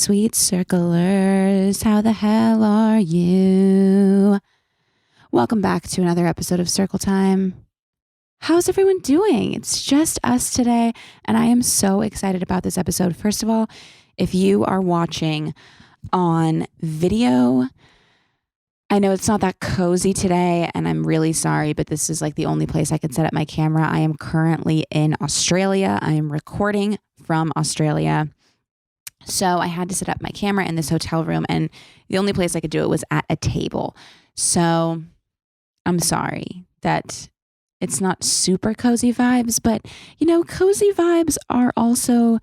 sweet circlers. How the hell are you? Welcome back to another episode of Circle Time. How's everyone doing? It's just us today, and I am so excited about this episode. First of all, if you are watching on video, I know it's not that cozy today, and I'm really sorry, but this is like the only place I can set up my camera. I am currently in Australia. I am recording from Australia. So I had to set up my camera in this hotel room, and the only place I could do it was at a table. So I'm sorry that it's not super cozy vibes, but you know, cozy vibes are also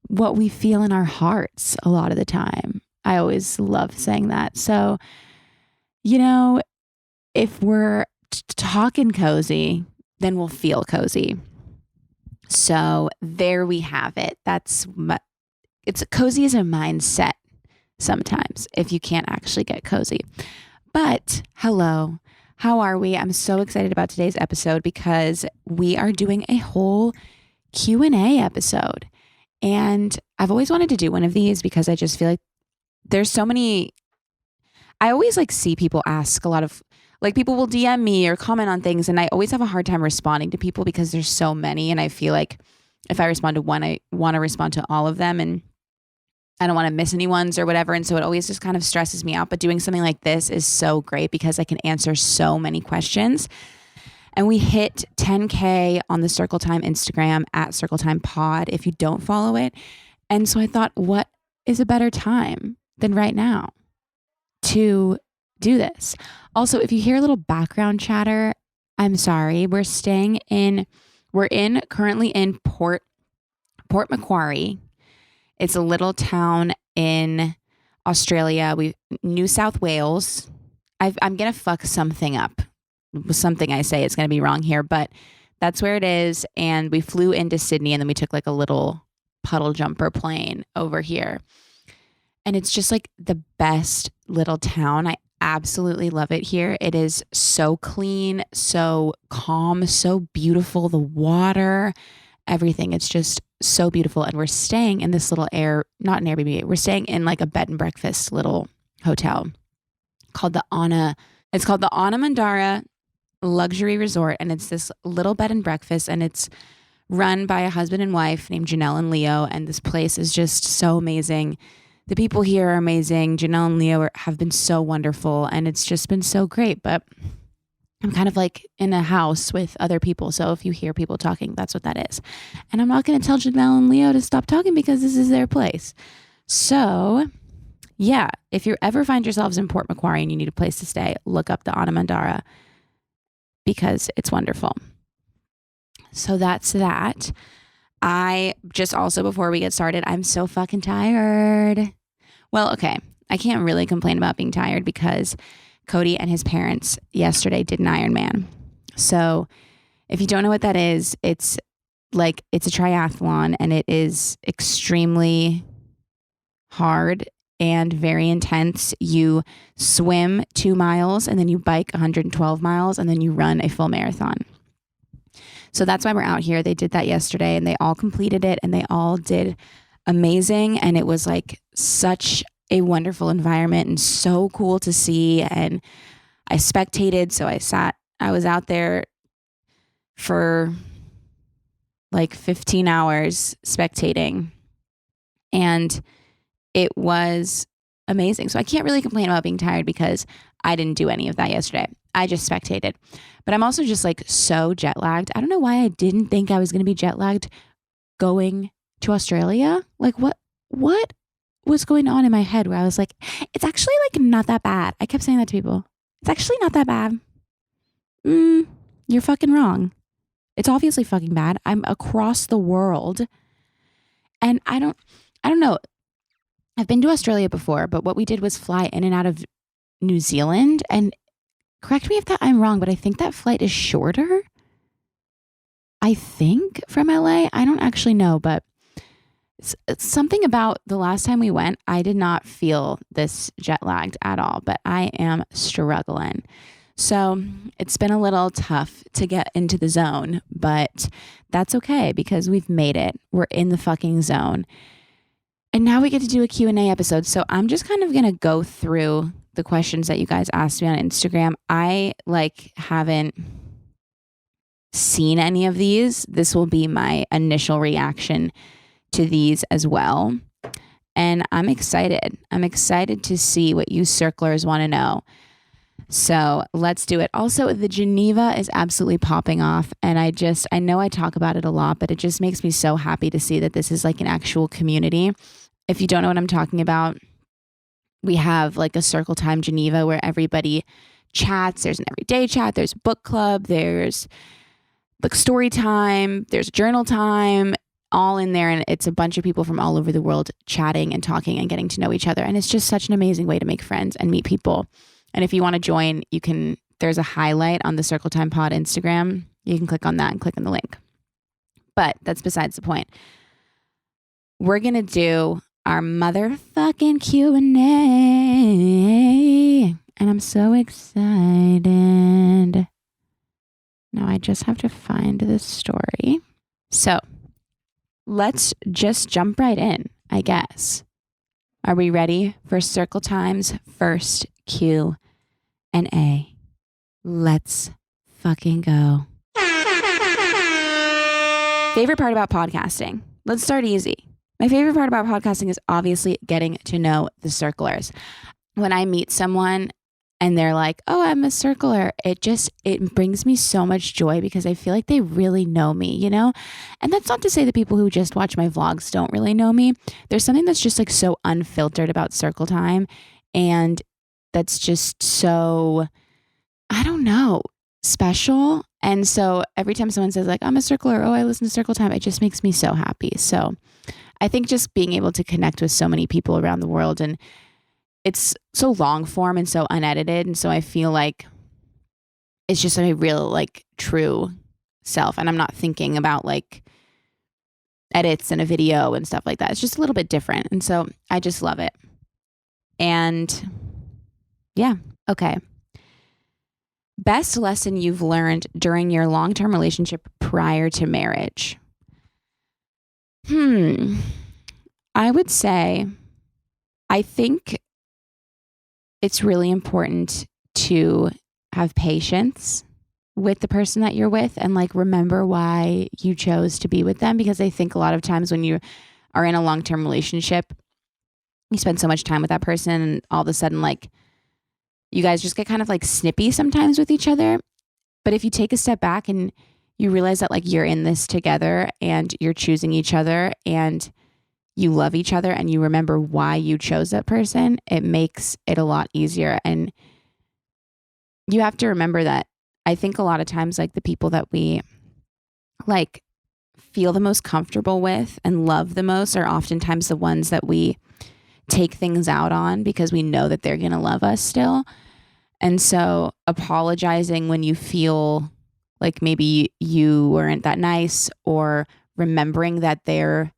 what we feel in our hearts a lot of the time. I always love saying that. So, you know, if we're talking cozy, then we'll feel cozy. So there we have it. It's cozy as a mindset sometimes if you can't actually get cozy. But hello, how are we? I'm so excited about today's episode because we are doing a whole Q&A episode. And I've always wanted to do one of these because I just feel like there's so many. I always see people ask a lot of, people will DM me or comment on things, and I always have a hard time responding to people because there's so many, and I feel like if I respond to one, I want to respond to all of them, and I don't want to miss any ones or whatever, and so it always just kind of stresses me out. But doing something like this is so great because I can answer so many questions. And we hit 10K on the Circle Time Instagram at Circle Time Pod if you don't follow it. And so I thought, what is a better time than right now to do this? Also, if you hear a little background chatter, I'm sorry. We're currently in Port Macquarie. It's a little town in Australia. New South Wales. I'm going to fuck something up. Something I say it's going to be wrong here, but that's where it is. And we flew into Sydney, and then we took a little puddle jumper plane over here. And it's just the best little town. I absolutely love it here. It is so clean, so calm, so beautiful. The water, everything. It's just so beautiful. And we're staying in this little not an Airbnb. We're staying in a bed and breakfast little hotel called the Anna. It's called the Anna Mandara Luxury Resort. And it's this little bed and breakfast. And it's run by a husband and wife named Janelle and Leo. And this place is just so amazing. The people here are amazing. Janelle and Leo have been so wonderful, and it's just been so great. But I'm kind of in a house with other people. So if you hear people talking, that's what that is. And I'm not going to tell Janelle and Leo to stop talking because this is their place. So yeah, if you ever find yourselves in Port Macquarie and you need a place to stay, look up the Anna Mandara because it's wonderful. So that's that. I just also, before we get started, I'm so fucking tired. Well, okay. I can't really complain about being tired because Cody and his parents yesterday did an Ironman. So if you don't know what that is, it's a triathlon, and it is extremely hard and very intense. You swim 2 miles, and then you bike 112 miles, and then you run a full marathon. So that's why we're out here. They did that yesterday, and they all completed it, and they all did amazing. And it was such a wonderful environment and so cool to see. And I spectated. So I was out there for 15 hours spectating, and it was amazing. So I can't really complain about being tired because I didn't do any of that yesterday. I just spectated. But I'm also just so jet lagged. I don't know why I didn't think I was going to be jet lagged going to Australia. What was going on in my head where I was it's actually not that bad. I kept saying that to people. It's actually not that bad. You're fucking wrong. It's obviously fucking bad. I'm across the world. And I don't know. I've been to Australia before, but what we did was fly in and out of New Zealand. And correct me if I'm wrong, but I think that flight is shorter. I think from LA. I don't actually know, but it's something about the last time we went, I did not feel this jet lagged at all, but I am struggling. So it's been a little tough to get into the zone, but that's okay because we've made it. We're in the fucking zone. And now we get to do a Q&A episode. So I'm just kind of going to go through the questions that you guys asked me on Instagram. I haven't seen any of these. This will be my initial reaction to these as well. And I'm excited. I'm excited to see what you circlers want to know. So let's do it. Also, the Geneva is absolutely popping off. And I know I talk about it a lot, but it just makes me so happy to see that this is like an actual community. If you don't know what I'm talking about, we have like a Circle Time Geneva where everybody chats. There's an everyday chat. There's book club. There's like story time. There's journal time, all in there. And it's a bunch of people from all over the world chatting and talking and getting to know each other. And it's just such an amazing way to make friends and meet people. And if you want to join, there's a highlight on the Circle Time Pod Instagram. You can click on that and click on the link. But that's besides the point. We're going to do our motherfucking Q&A. And I'm so excited. Now I just have to find this story. So let's just jump right in, I guess. Are we ready for Circle Time's first Q&A? Let's fucking go. Favorite part about podcasting? Let's start easy. My favorite part about podcasting is obviously getting to know the circlers. When I meet someone and they're like, oh, I'm a circler, it brings me so much joy because I feel like they really know me, you know? And that's not to say that people who just watch my vlogs don't really know me. There's something that's just like so unfiltered about Circle Time. And that's just so, I don't know, special. And so every time someone says like, I'm a circler, oh, I listen to Circle Time, it just makes me so happy. So I think just being able to connect with so many people around the world, and it's so long form and so unedited. And so I feel like it's just a real like true self. And I'm not thinking about like edits and a video and stuff like that. It's just a little bit different. And so I just love it. And yeah. Okay. Best lesson you've learned during your long-term relationship prior to marriage? I would say, I think it's really important to have patience with the person that you're with and like remember why you chose to be with them. Because I think a lot of times when you are in a long-term relationship, you spend so much time with that person and all of a sudden like you guys just get kind of like snippy sometimes with each other. But if you take a step back and you realize that like you're in this together and you're choosing each other and you love each other and you remember why you chose that person, it makes it a lot easier. And you have to remember that I think a lot of times like the people that we like feel the most comfortable with and love the most are oftentimes the ones that we take things out on because we know that they're going to love us still. And so apologizing when you feel like maybe you weren't that nice, or remembering that they're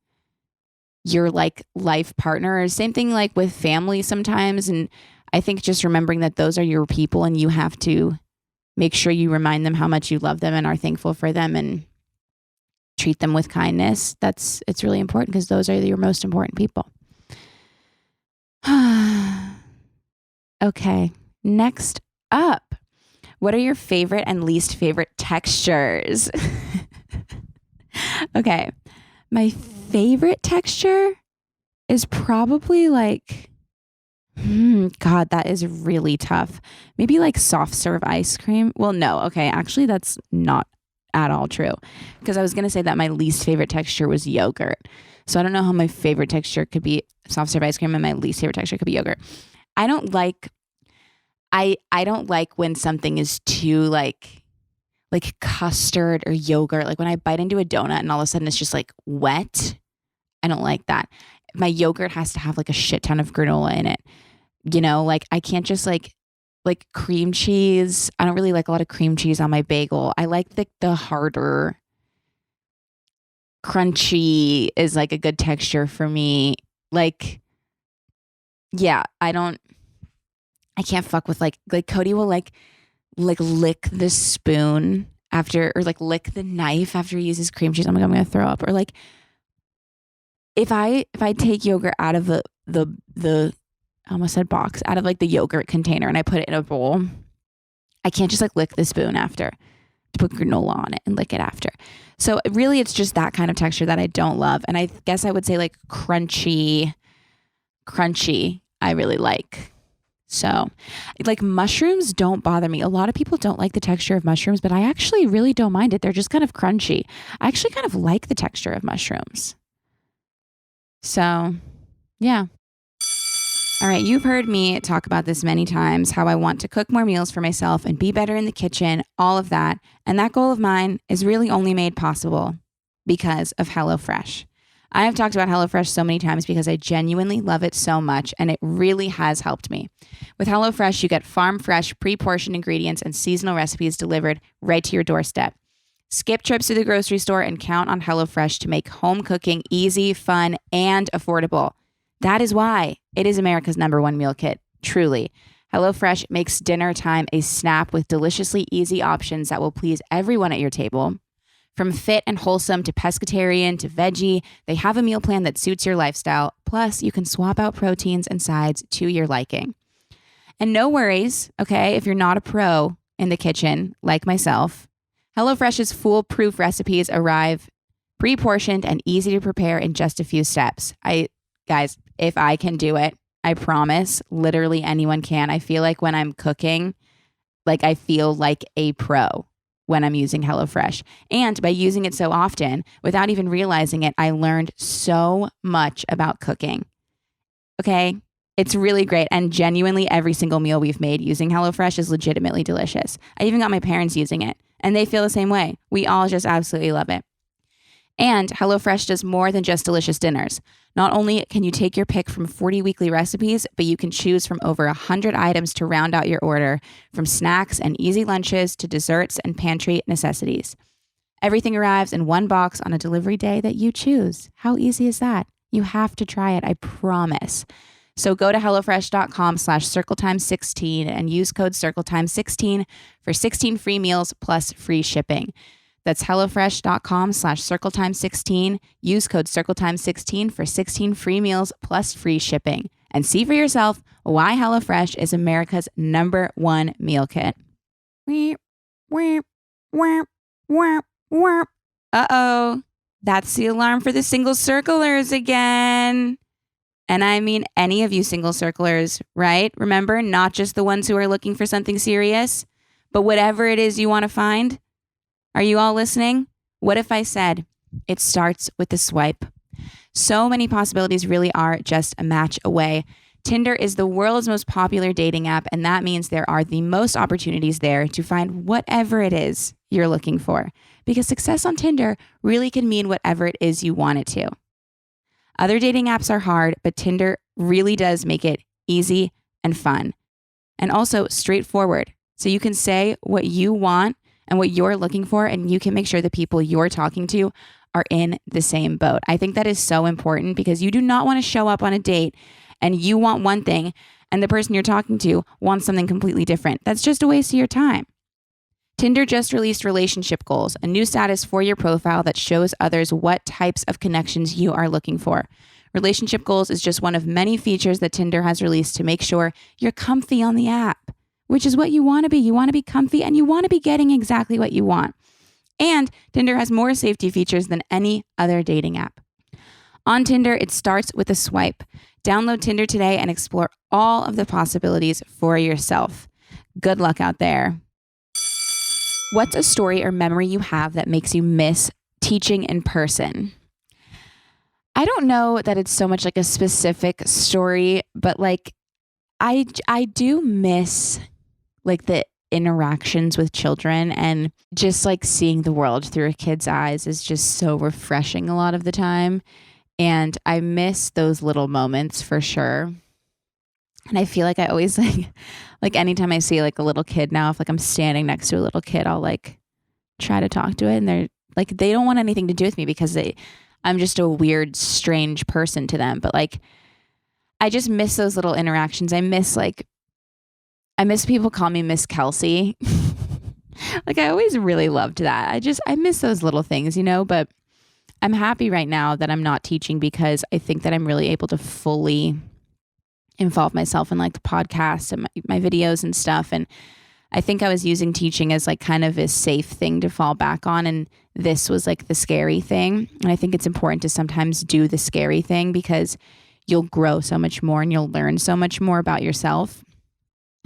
your like life partner, or same thing like with family sometimes. And I think just remembering that those are your people and you have to make sure you remind them how much you love them and are thankful for them and treat them with kindness. It's really important because those are your most important people. Okay, next up. What are your favorite and least favorite textures? Okay, my favorite texture is probably like, God, that is really tough. Maybe like soft serve ice cream. Well, no, okay, actually that's not at all true. Because I was going to say that my least favorite texture was yogurt. So I don't know how my favorite texture could be soft serve ice cream and my least favorite texture could be yogurt. I don't like when something is too like custard or yogurt. Like when I bite into a donut and all of a sudden it's just like wet. I don't like that. My yogurt has to have like a shit ton of granola in it. You know, like I can't just like cream cheese. I don't really like a lot of cream cheese on my bagel. I like the harder, crunchy is like a good texture for me. Like, yeah, I can't fuck with like Cody will like lick the spoon after, or like lick the knife after he uses cream cheese. I'm like, I'm going to throw up. Or like, if I take yogurt out of the I almost said box, out of like the yogurt container and I put it in a bowl, I can't just like lick the spoon after to put granola on it and lick it after. So really it's just that kind of texture that I don't love. And I guess I would say like crunchy I really like. So like mushrooms don't bother me. A lot of people don't like the texture of mushrooms, but I actually really don't mind it. They're just kind of crunchy. I actually kind of like the texture of mushrooms. So yeah. All right, you've heard me talk about this many times, how I want to cook more meals for myself and be better in the kitchen, all of that. And that goal of mine is really only made possible because of HelloFresh. I have talked about HelloFresh so many times because I genuinely love it so much, and it really has helped me. With HelloFresh, you get farm fresh, pre-portioned ingredients and seasonal recipes delivered right to your doorstep. Skip trips to the grocery store and count on HelloFresh to make home cooking easy, fun, and affordable. That is why it is America's #1 meal kit, truly. HelloFresh makes dinner time a snap with deliciously easy options that will please everyone at your table. From fit and wholesome to pescatarian to veggie, they have a meal plan that suits your lifestyle. Plus, you can swap out proteins and sides to your liking. And no worries, okay, if you're not a pro in the kitchen like myself, HelloFresh's foolproof recipes arrive pre-portioned and easy to prepare in just a few steps. Guys, if I can do it, I promise literally anyone can. I feel like when I'm cooking, like I feel like a pro when I'm using HelloFresh. And by using it so often, without even realizing it, I learned so much about cooking. Okay? It's really great. And genuinely, every single meal we've made using HelloFresh is legitimately delicious. I even got my parents using it, and they feel the same way. We all just absolutely love it. And HelloFresh does more than just delicious dinners. Not only can you take your pick from 40 weekly recipes, but you can choose from over 100 items to round out your order, from snacks and easy lunches to desserts and pantry necessities. Everything arrives in one box on a delivery day that you choose. How easy is that? You have to try it, I promise. So go to HelloFresh.com/CircleTime16 and use code CircleTime16 for 16 free meals plus free shipping. That's HelloFresh.com/CircleTime16. Use code CircleTime16 for 16 free meals plus free shipping. And see for yourself why HelloFresh is America's #1 meal kit. Uh-oh. That's the alarm for the single circlers again. And I mean any of you single circlers, right? Remember, not just the ones who are looking for something serious, but whatever it is you want to find. Are you all listening? What if I said it starts with the swipe? So many possibilities really are just a match away. Tinder is the world's most popular dating app, and that means there are the most opportunities there to find whatever it is you're looking for. Because success on Tinder really can mean whatever it is you want it to. Other dating apps are hard, but Tinder really does make it easy and fun. And also straightforward. So you can say what you want and what you're looking for, and you can make sure the people you're talking to are in the same boat. I think that is so important because you do not want to show up on a date and you want one thing and the person you're talking to wants something completely different. That's just a waste of your time. Tinder just released relationship goals, a new status for your profile that shows others what types of connections you are looking for. Relationship goals is just one of many features that Tinder has released to make sure you're comfy on the app, which is what you want to be. You want to be comfy and you want to be getting exactly what you want. And Tinder has more safety features than any other dating app. On Tinder, it starts with a swipe. Download Tinder today and explore all of the possibilities for yourself. Good luck out there. What's a story or memory you have that makes you miss teaching in person? I don't know that it's so much like a specific story, but like I do miss like the interactions with children, and just like seeing the world through a kid's eyes is just so refreshing a lot of the time. And I miss those little moments for sure. And I feel like I always like anytime I see like a little kid now, if like I'm standing next to a little kid, I'll like try to talk to it, and they're like, they don't want anything to do with me because I'm just a weird, strange person to them. But like, I just miss those little interactions. I miss people call me Miss Kelsey. Like I always really loved that. I miss those little things, you know, but I'm happy right now that I'm not teaching because I think that I'm really able to fully involve myself in like the podcast and my videos and stuff. And I think I was using teaching as like kind of a safe thing to fall back on. And this was like the scary thing. And I think it's important to sometimes do the scary thing because you'll grow so much more and you'll learn so much more about yourself.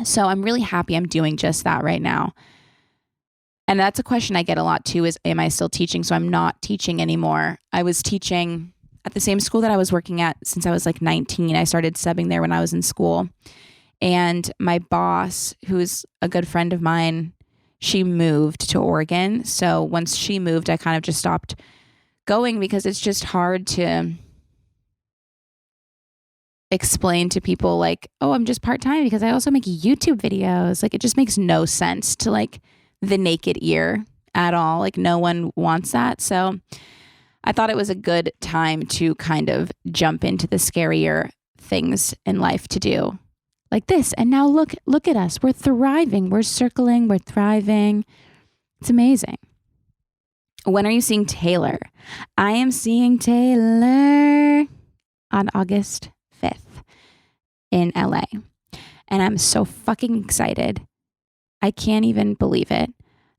So I'm really happy I'm doing just that right now. And that's a question I get a lot too is, am I still teaching? So I'm not teaching anymore. I was teaching at the same school that I was working at since I was like 19. I started subbing there when I was in school. And my boss, who's a good friend of mine, she moved to Oregon. So once she moved, I kind of just stopped going because it's just hard to explain to people like, oh, I'm just part-time because I also make YouTube videos. Like it just makes no sense to like the naked ear at all. Like no one wants that. So I thought it was a good time to kind of jump into the scarier things in life to do like this. And now look at us. We're thriving. We're circling. We're thriving. It's amazing. When are you seeing Taylor? I am seeing Taylor on August 5th in LA. And I'm so fucking excited. I can't even believe it.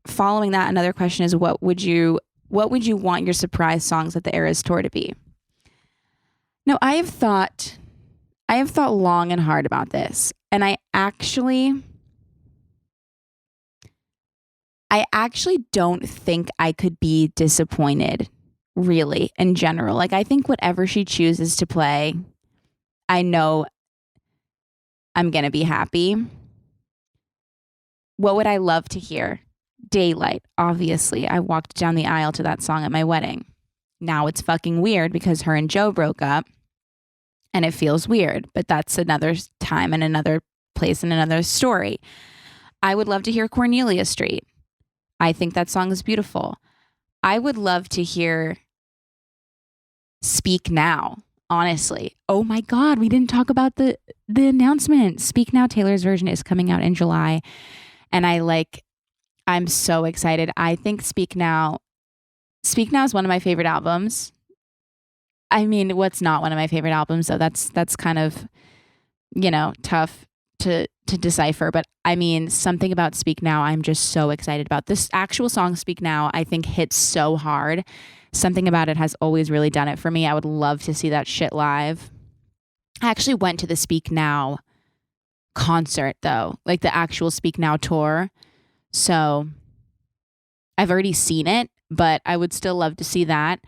Following that, another question is what would you want your surprise songs at the Eras tour to be? Now, I have thought long and hard about this, and I actually don't think I could be disappointed, really, in general. Like, I think whatever she chooses to play, I know I'm going to be happy. What would I love to hear? Daylight, obviously. I walked down the aisle to that song at my wedding. Now it's fucking weird because her and Joe broke up and it feels weird, but that's another time and another place and another story. I would love to hear Cornelia Street. I think that song is beautiful. I would love to hear Speak Now, honestly. Oh my God, we didn't talk about the announcement. Speak Now, Taylor's version is coming out in July. And I'm so excited. I think Speak Now is one of my favorite albums. I mean, what's not one of my favorite albums, though? That's kind of, tough to decipher. But I mean, something about Speak Now, I'm just so excited about. This actual song, Speak Now, I think hits so hard. Something about it has always really done it for me. I would love to see that shit live. I actually went to the Speak Now concert, though, like the actual Speak Now tour. So I've already seen it, but I would still love to see that.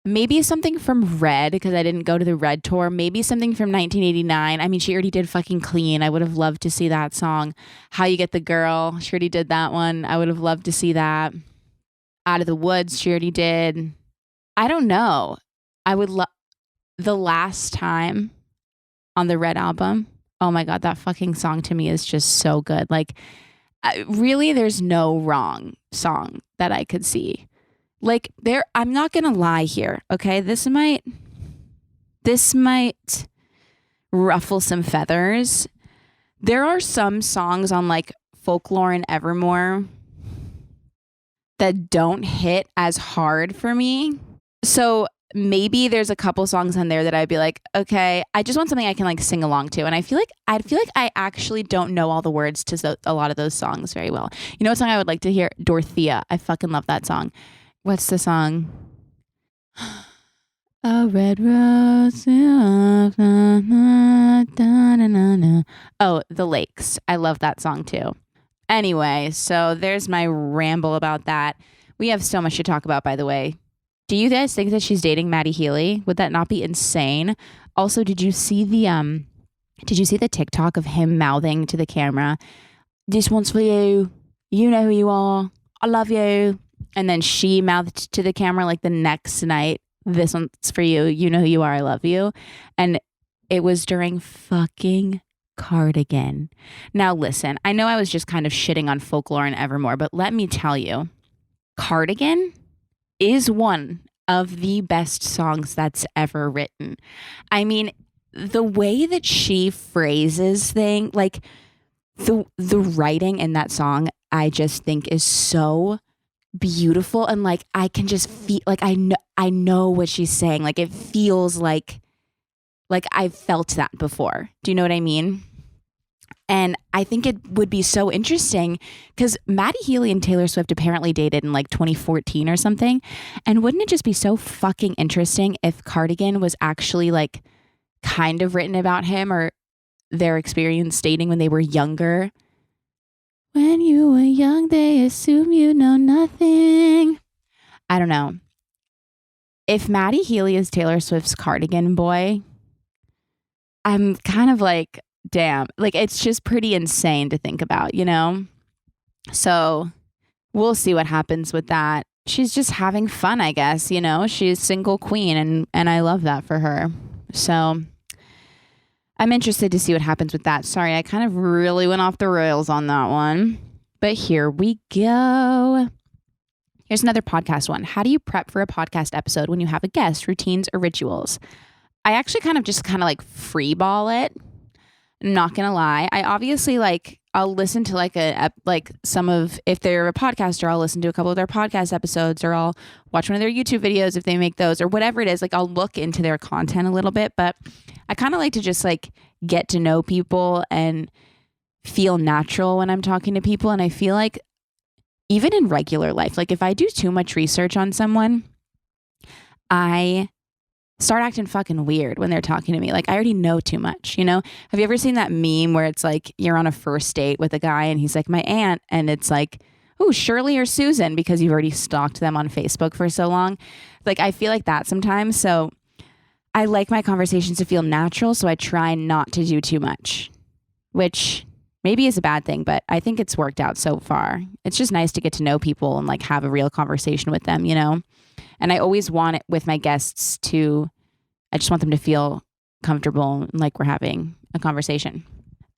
Maybe something from Red, because I didn't go to the Red tour. Maybe something from 1989. I mean, she already did fucking Clean. I would have loved to see that song. How You Get the Girl, she already did that one. I would have loved to see that. Out of the Woods, she already did. I don't know. I would love The Last Time on the Red album. Oh my God, that fucking song to me is just so good. Like, really, there's no wrong song that I could see. Like, I'm not gonna lie here, okay? This might ruffle some feathers. There are some songs on like Folklore and Evermore that don't hit as hard for me. So maybe there's a couple songs on there that I'd be like, okay, I just want something I can like sing along to. And I feel like I actually don't know all the words to a lot of those songs very well. You know what song I would like to hear? Dorothea. I fucking love that song. What's the song? A red rose. Oh, The Lakes. I love that song too. Anyway, so there's my ramble about that. We have so much to talk about, by the way. Do you guys think that she's dating Matty Healy? Would that not be insane? Also, did you see the TikTok of him mouthing to the camera, "This one's for you. You know who you are. I love you." And then she mouthed to the camera like the next night, "This one's for you. You know who you are. I love you." And it was during fucking Cardigan. Now listen, I know I was just kind of shitting on Folklore and Evermore, but let me tell you, Cardigan is one of the best songs that's ever written. I mean, the way that she phrases things, like the writing in that song, I just think is so beautiful. And like, I can just feel like, I know what she's saying. Like, it feels like I've felt that before. Do you know what I mean? And I think it would be so interesting because Matty Healy and Taylor Swift apparently dated in like 2014 or something. And wouldn't it just be so fucking interesting if Cardigan was actually like kind of written about him or their experience dating when they were younger? When you were young, they assume you know nothing. I don't know. If Matty Healy is Taylor Swift's Cardigan boy, I'm kind of like, damn, like it's just pretty insane to think about, you know? So we'll see what happens with that. She's just having fun, I guess, you know? She's single queen and I love that for her. So I'm interested to see what happens with that. Sorry, I kind of really went off the rails on that one. But here we go. Here's another podcast one. How do you prep for a podcast episode when you have a guest, routines, or rituals? I actually kind of like free ball it. Not gonna lie. I obviously like, I'll listen to like if they're a podcaster, I'll listen to a couple of their podcast episodes, or I'll watch one of their YouTube videos if they make those, or whatever it is. Like, I'll look into their content a little bit, but I kind of like to just like get to know people and feel natural when I'm talking to people. And I feel like even in regular life, like if I do too much research on someone, I start acting fucking weird when they're talking to me. Like, I already know too much, you know? Have you ever seen that meme where it's like you're on a first date with a guy and he's like, my aunt, and it's like, oh, Shirley or Susan, because you've already stalked them on Facebook for so long. Like, I feel like that sometimes. So I like my conversations to feel natural, so I try not to do too much, which maybe is a bad thing, but I think it's worked out so far. It's just nice to get to know people and like have a real conversation with them, you know? And I always want it with my guests I just want them to feel comfortable and like we're having a conversation.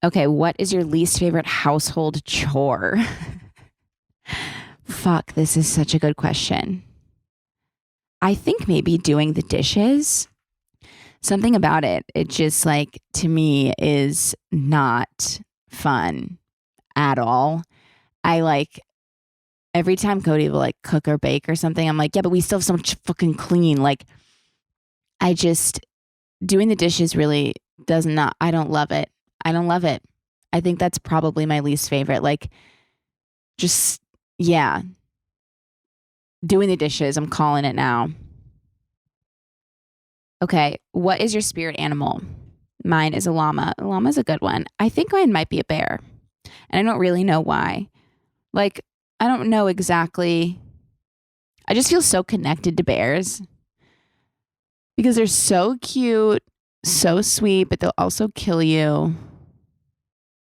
Okay, what is your least favorite household chore? Fuck, this is such a good question. I think maybe doing the dishes. Something about it just like, to me, is not fun at all. I like, every time Cody will like cook or bake or something, I'm like, yeah, but we still have so much fucking clean. Like, doing the dishes really I don't love it. I don't love it. I think that's probably my least favorite. Like, just, yeah. Doing the dishes, I'm calling it now. Okay, what is your spirit animal? Mine is a llama. A llama's a good one. I think mine might be a bear. And I don't really know why. Like, I don't know exactly. I just feel so connected to bears because they're so cute, so sweet, but they'll also kill you.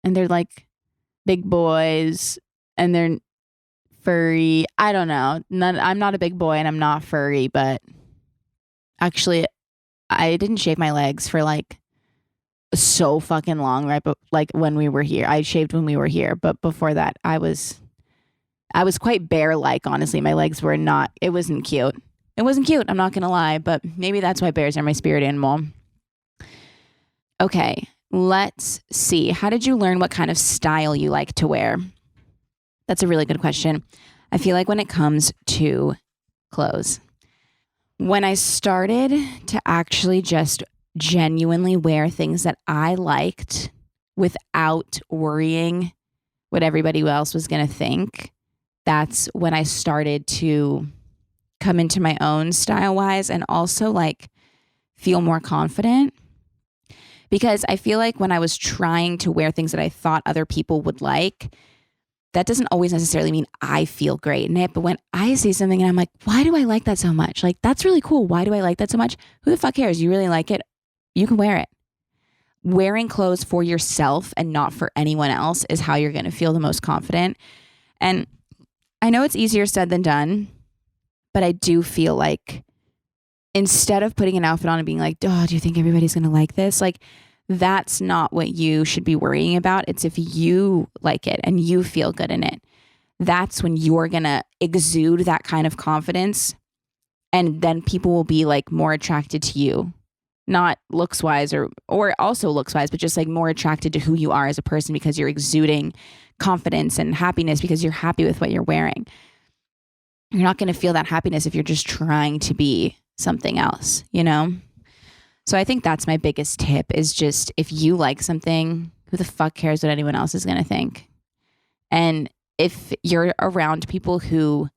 And they're like big boys and they're furry. I don't know. I'm not a big boy and I'm not furry, but actually I didn't shave my legs for like so fucking long, right? But like when we were here, I shaved when we were here. But before that, I was quite bear-like, honestly. My legs were not, it wasn't cute. It wasn't cute, I'm not going to lie, but maybe that's why bears are my spirit animal. Okay, let's see. How did you learn what kind of style you like to wear? That's a really good question. I feel like when it comes to clothes, when I started to actually just genuinely wear things that I liked without worrying what everybody else was going to think, that's when I started to come into my own style-wise and also like feel more confident. Because I feel like when I was trying to wear things that I thought other people would like, that doesn't always necessarily mean I feel great in it. But when I see something and I'm like, why do I like that so much? Like, that's really cool. Why do I like that so much? Who the fuck cares? You really like it? You can wear it. Wearing clothes for yourself and not for anyone else is how you're going to feel the most confident. And I know it's easier said than done, but I do feel like instead of putting an outfit on and being like, oh, do you think everybody's going to like this? Like, that's not what you should be worrying about. It's if you like it and you feel good in it. That's when you're going to exude that kind of confidence. And then people will be like more attracted to you, not looks wise or also looks wise, but just like more attracted to who you are as a person because you're exuding confidence and happiness because you're happy with what you're wearing. You're not going to feel that happiness if you're just trying to be something else, you know? So I think that's my biggest tip is just if you like something, who the fuck cares what anyone else is going to think? And if you're around people who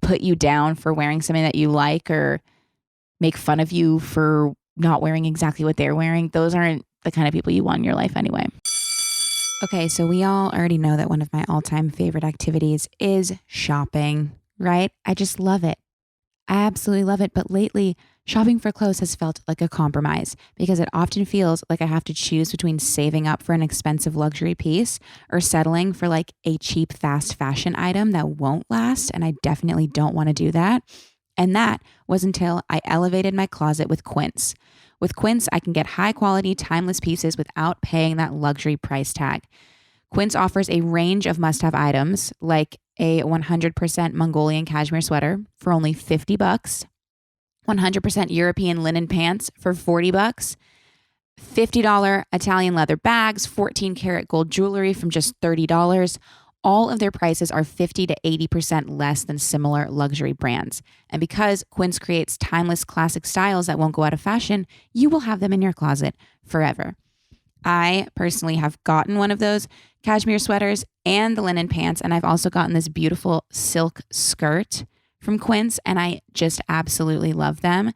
put you down for wearing something that you like or make fun of you for not wearing exactly what they're wearing, those aren't the kind of people you want in your life anyway. Okay, so we all already know that one of my all-time favorite activities is shopping, right? I just love it. I absolutely love it. But lately, shopping for clothes has felt like a compromise because it often feels like I have to choose between saving up for an expensive luxury piece or settling for like a cheap fast fashion item that won't last. And I definitely don't want to do that. And that was until I elevated my closet with Quince. With Quince, I can get high quality, timeless pieces without paying that luxury price tag. Quince offers a range of must-have items like a 100% Mongolian cashmere sweater for only $50, 100% European linen pants for $40, $50 Italian leather bags, 14 karat gold jewelry from just $30. All of their prices are 50 to 80% less than similar luxury brands. And because Quince creates timeless classic styles that won't go out of fashion, you will have them in your closet forever. I personally have gotten one of those cashmere sweaters and the linen pants, and I've also gotten this beautiful silk skirt from Quince, and I just absolutely love them.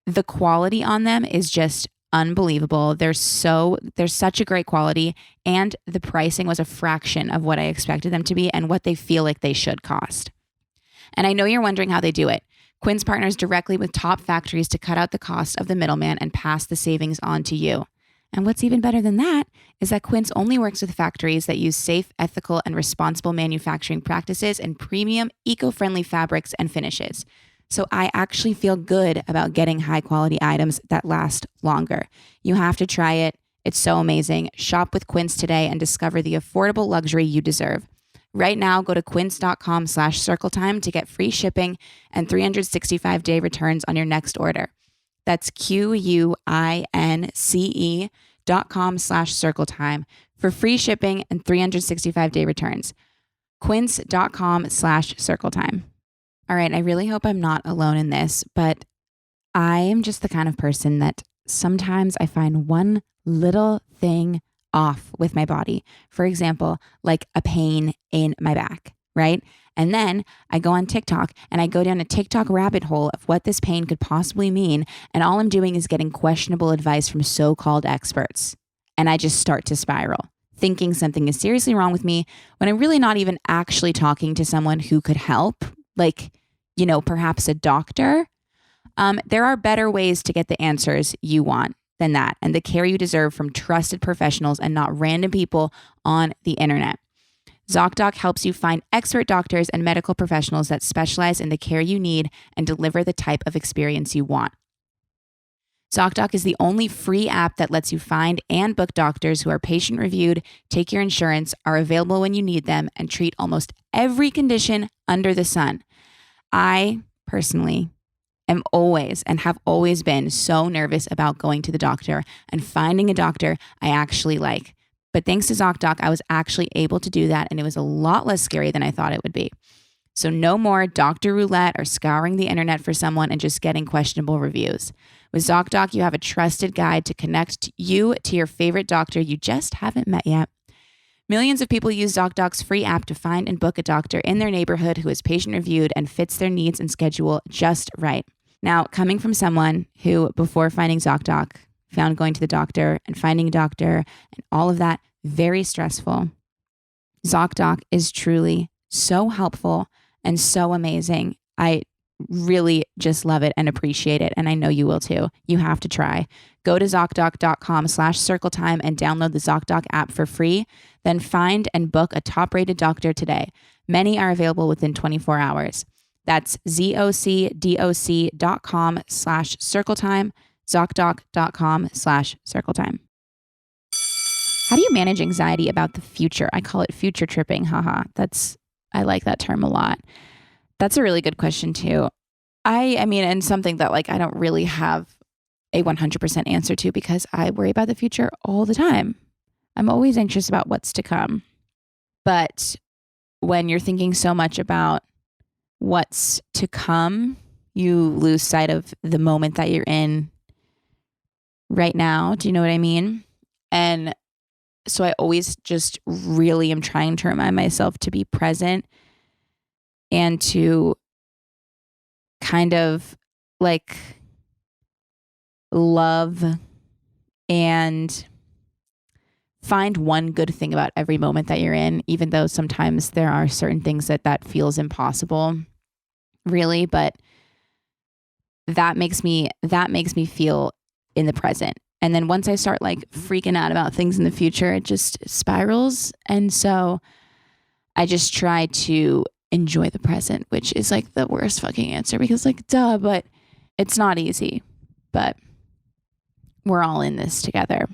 The quality on them is just unbelievable. They're such a great quality, and the pricing was a fraction of what I expected them to be and what they feel like they should cost. And I know you're wondering how they do it. Quince partners directly with top factories to cut out the cost of the middleman and pass the savings on to you. And what's even better than that is that Quince only works with factories that use safe, ethical, and responsible manufacturing practices and premium, eco-friendly fabrics and finishes. So I actually feel good about getting high-quality items that last longer. You have to try it. It's so amazing. Shop with Quince today and discover the affordable luxury you deserve. Right now, go to quince.com/circletime to get free shipping and 365-day returns on your next order. That's QUINCE.com/circletime for free shipping and 365-day returns. Quince.com/circletime. All right, I really hope I'm not alone in this, but I am just the kind of person that sometimes I find one little thing off with my body. For example, like a pain in my back, right? And then I go on TikTok and I go down a TikTok rabbit hole of what this pain could possibly mean. And all I'm doing is getting questionable advice from so-called experts. And I just start to spiral, thinking something is seriously wrong with me when I'm really not even actually talking to someone who could help, like, perhaps a doctor. There are better ways to get the answers you want than that and the care you deserve from trusted professionals and not random people on the internet. ZocDoc helps you find expert doctors and medical professionals that specialize in the care you need and deliver the type of experience you want. ZocDoc is the only free app that lets you find and book doctors who are patient-reviewed, take your insurance, are available when you need them, and treat almost every condition under the sun. I personally am always and have always been so nervous about going to the doctor and finding a doctor I actually like. But thanks to ZocDoc, I was actually able to do that, and it was a lot less scary than I thought it would be. So no more doctor roulette or scouring the internet for someone and just getting questionable reviews. With ZocDoc, you have a trusted guide to connect you to your favorite doctor you just haven't met yet. Millions of people use ZocDoc's free app to find and book a doctor in their neighborhood who is patient-reviewed and fits their needs and schedule just right. Now, coming from someone who, before finding ZocDoc, found going to the doctor and finding a doctor and all of that very stressful, ZocDoc is truly so helpful and so amazing. I really just love it and appreciate it, and I know you will too. You have to try. Go to ZocDoc.com/circletime and download the ZocDoc app for free. Then find and book a top-rated doctor today. Many are available within 24 hours. That's ZocDoc.com/circletime, ZocDoc.com/circletime. How do you manage anxiety about the future? I call it future tripping. Haha. I like that term a lot. That's a really good question too. I mean, and something that I don't really have a 100% answer to because I worry about the future all the time. I'm always anxious about what's to come. But when you're thinking so much about what's to come. You lose sight of the moment that you're in right now. Do you know what I mean? And so I always just really am trying to remind myself to be present and to kind of like love and find one good thing about every moment that you're in, even though sometimes there are certain things that feels impossible, really. But that makes me feel in the present. And then once I start like freaking out about things in the future, it just spirals. And so I just try to enjoy the present, which is like the worst fucking answer because like, duh, but it's not easy. But we're all in this together.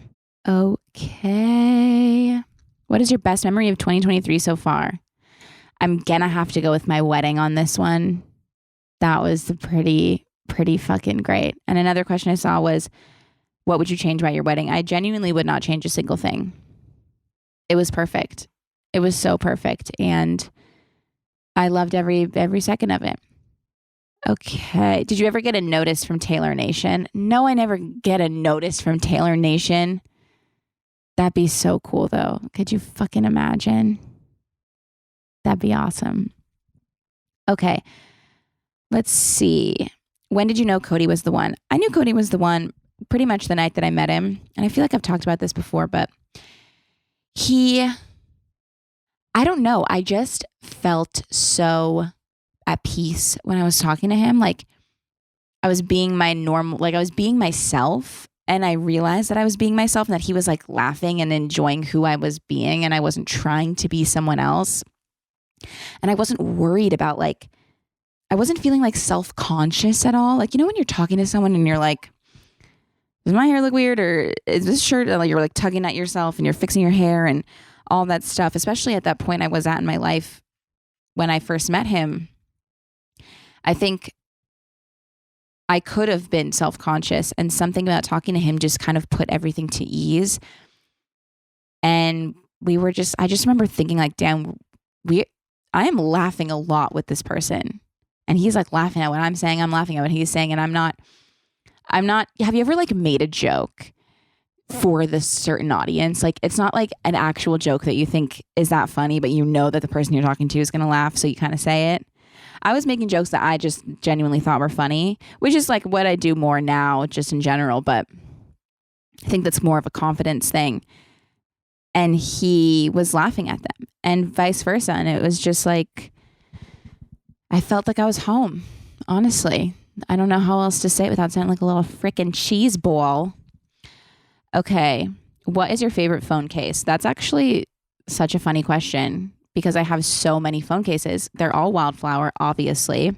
Okay. What is your best memory of 2023 so far? I'm gonna have to go with my wedding on this one. That was pretty fucking great. And another question I saw was, what would you change about your wedding? I genuinely would not change a single thing. It was perfect. It was so perfect. And I loved every second of it. Okay. Did you ever get a notice from Taylor Nation? No, I never get a notice from Taylor Nation. That'd be so cool though. Could you fucking imagine? That'd be awesome. Okay. Let's see. When did you know Cody was the one? I knew Cody was the one pretty much the night that I met him. And I feel like I've talked about this before, but I don't know. I just felt so at peace when I was talking to him. Like I was being I was being myself, and I realized that I was being myself and that he was like laughing and enjoying who I was being, and I wasn't trying to be someone else. And I wasn't worried about I wasn't feeling like self-conscious at all. Like, you know, when you're talking to someone and you're like, does my hair look weird, or is this shirt, like you're like tugging at yourself and you're fixing your hair and all that stuff, especially at that point I was at in my life when I first met him. I think I could have been self-conscious, and something about talking to him just kind of put everything to ease. And I just remember thinking like, damn, I am laughing a lot with this person. And he's like laughing at what I'm saying. I'm laughing at what he's saying. And I'm not, have you ever like made a joke for this certain audience? Like, it's not like an actual joke that you think is that funny, but you know that the person you're talking to is going to laugh. So you kind of say it. I was making jokes that I just genuinely thought were funny, which is like what I do more now, just in general. But I think that's more of a confidence thing. And he was laughing at them and vice versa. And it was just like, I felt like I was home, honestly. I don't know how else to say it without sounding like a little freaking cheese ball. Okay. What is your favorite phone case? That's actually such a funny question because I have so many phone cases. They're all Wildflower, obviously.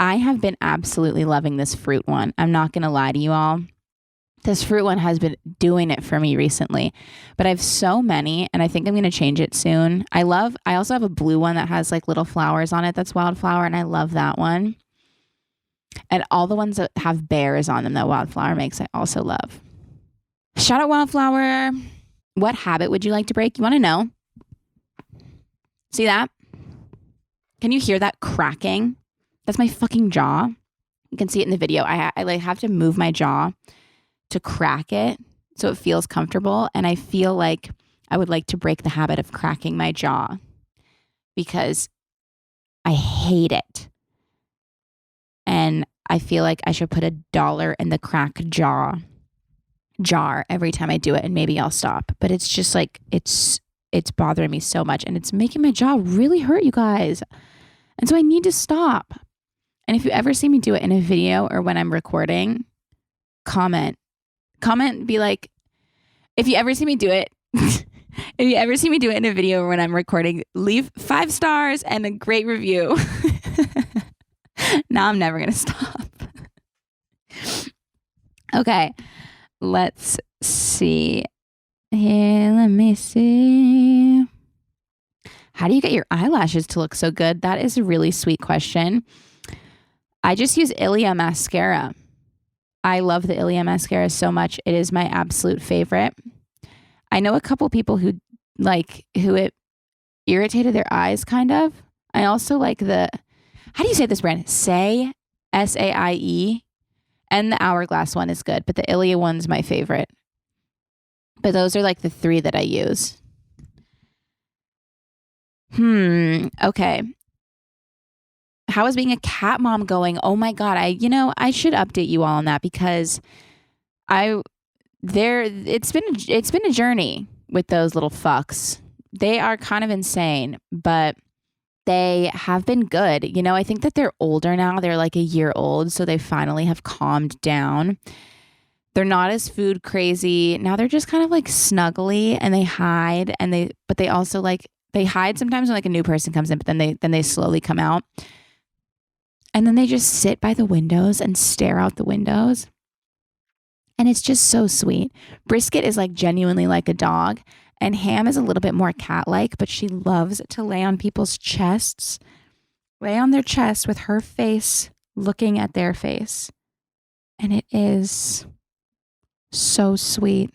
I have been absolutely loving this fruit one. I'm not going to lie to you all. This fruit one has been doing it for me recently, but I have so many and I think I'm going to change it soon. I also have a blue one that has like little flowers on it. That's Wildflower. And I love that one. And all the ones that have bears on them that Wildflower makes, I also love. Shout out Wildflower. What habit would you like to break? You want to know? See that? Can you hear that cracking? That's my fucking jaw. You can see it in the video. I like have to move my jaw to crack it so it feels comfortable. And I feel like I would like to break the habit of cracking my jaw because I hate it. And I feel like I should put $1 in the crack jar every time I do it, and maybe I'll stop. But it's just like, it's bothering me so much and it's making my jaw really hurt, you guys. And so I need to stop. And if you ever see me do it in a video or when I'm recording, comment, be like, if you ever see me do it, if you ever see me do it in a video or when I'm recording, leave 5 stars and a great review. Now I'm never going to stop. Okay, let's see. Here, let me see. How do you get your eyelashes to look so good? That is a really sweet question. I just use Ilia mascara. I love the Ilia mascara so much. It is my absolute favorite. I know a couple people who it irritated their eyes kind of. I also like How do you say this brand? Say, SAIE. And the Hourglass one is good, but the Ilia one's my favorite. But those are like the 3 that I use. Okay. How is being a cat mom going? Oh my God. I should update you all on that because it's been a journey with those little fucks. They are kind of insane, but they have been good. I think that they're older now. They're like a year old, so they finally have calmed down. They're not as food crazy. Now they're just kind of like snuggly and they hide but they also like they hide sometimes when like a new person comes in, but then they slowly come out. And then they just sit by the windows and stare out the windows. And it's just so sweet. Brisket is like genuinely like a dog. And Ham is a little bit more cat-like, but she loves to lay on people's chests. Lay on their chest with her face looking at their face. And it is so sweet.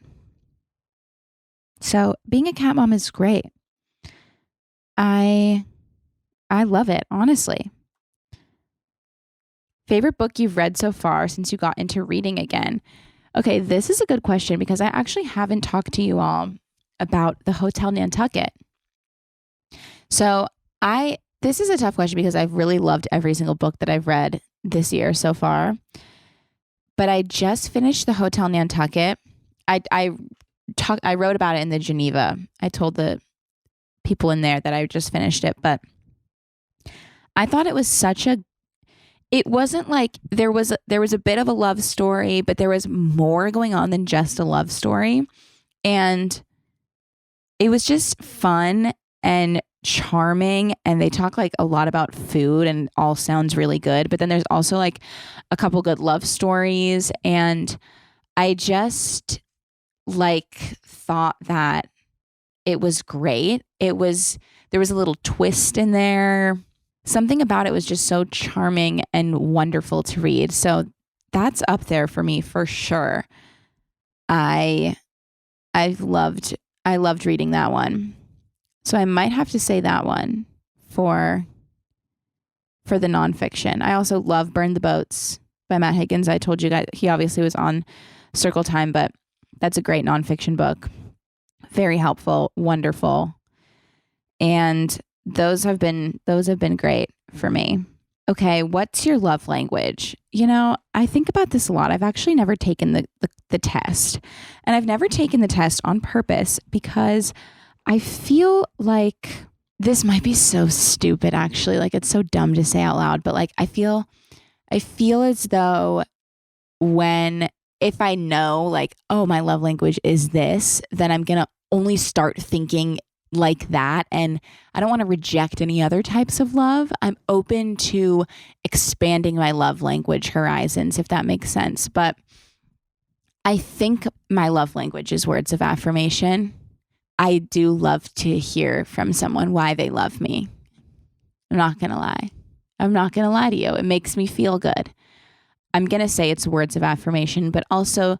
So being a cat mom is great. I love it, honestly. Favorite book you've read so far since you got into reading again? Okay, this is a good question because I actually haven't talked to you all about the Hotel Nantucket. So this is a tough question because I've really loved every single book that I've read this year so far. But I just finished the Hotel Nantucket. I wrote about it in the Geneva. I told the people in there that I just finished it, but I thought it was it wasn't like there was a bit of a love story, but there was more going on than just a love story. And it was just fun and charming. And they talk like a lot about food and all sounds really good. But then there's also like a couple good love stories. And I just like thought that it was great. There was a little twist in there. Something about it was just so charming and wonderful to read. So that's up there for me for sure. I loved reading that one. So I might have to say that one for the nonfiction. I also love Burn the Boats by Matt Higgins. I told you guys he obviously was on Circle Time, but that's a great nonfiction book. Very helpful, wonderful. And those have been great for me. Okay, what's your love language? I think about this a lot. I've actually never taken the test. And I've never taken the test on purpose because I feel like this might be so stupid actually. Like it's so dumb to say out loud, but like I feel as though if I know like, oh, my love language is this, then I'm going to only start thinking like that. And I don't want to reject any other types of love. I'm open to expanding my love language horizons, if that makes sense. But I think my love language is words of affirmation. I do love to hear from someone why they love me. I'm not going to lie. I'm not going to lie to you. It makes me feel good. I'm going to say it's words of affirmation, but also,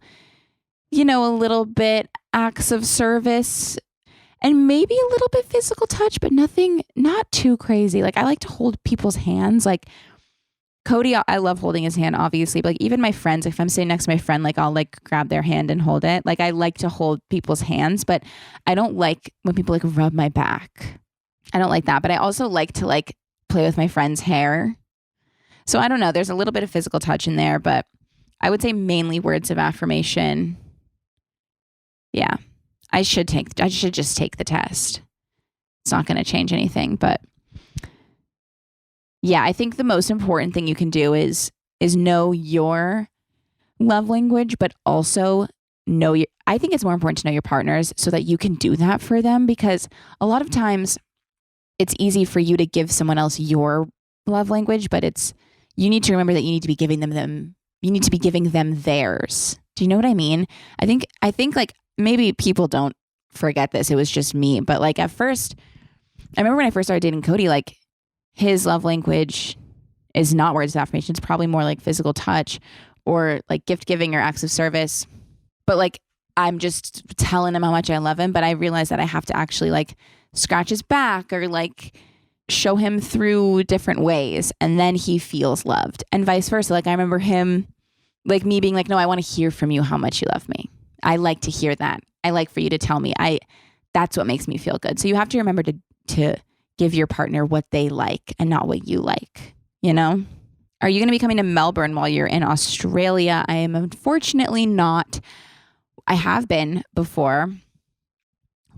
a little bit acts of service and maybe a little bit physical touch, but not too crazy. Like I like to hold people's hands. Like Cody, I love holding his hand, obviously. But like even my friends, if I'm sitting next to my friend, like I'll like grab their hand and hold it. Like I like to hold people's hands, but I don't like when people like rub my back. I don't like that. But I also like to like play with my friend's hair. So I don't know. There's a little bit of physical touch in there, but I would say mainly words of affirmation. Yeah. I should just take the test. It's not going to change anything, but yeah, I think the most important thing you can do is know your love language, but also I think it's more important to know your partner's so that you can do that for them, because a lot of times it's easy for you to give someone else your love language, but you need to remember that you need to be giving them theirs. Do you know what I mean? I think like maybe people don't forget this. It was just me. But like at first, I remember when I first started dating Cody, like his love language is not words of affirmation. It's probably more like physical touch or like gift giving or acts of service. But like, I'm just telling him how much I love him. But I realized that I have to actually like scratch his back or like show him through different ways, and then he feels loved, and vice versa. Like I remember him, like me being like, no, I want to hear from you how much you love me. I like to hear that. I like for you to tell me. That's what makes me feel good. So you have to remember to give your partner what they like and not what you like, you know? Are you going to be coming to Melbourne while you're in Australia? I am unfortunately not. I have been before.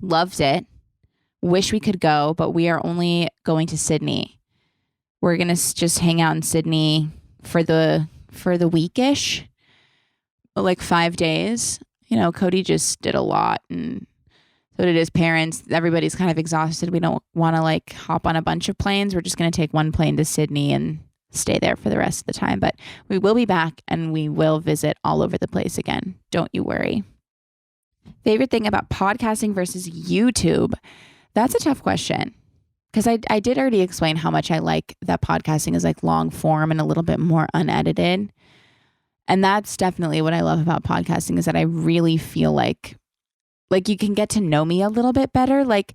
Loved it. Wish we could go, but we are only going to Sydney. We're going to just hang out in Sydney for the weekish, like 5 days. You know, Cody just did a lot, and so did his parents. Everybody's kind of exhausted. We don't want to like hop on a bunch of planes. We're just going to take one plane to Sydney and stay there for the rest of the time. But we will be back, and we will visit all over the place again. Don't you worry. Favorite thing about podcasting versus YouTube? That's a tough question, because I did already explain how much I like that podcasting is like long form and a little bit more unedited. And that's definitely what I love about podcasting, is that I really feel like you can get to know me a little bit better. Like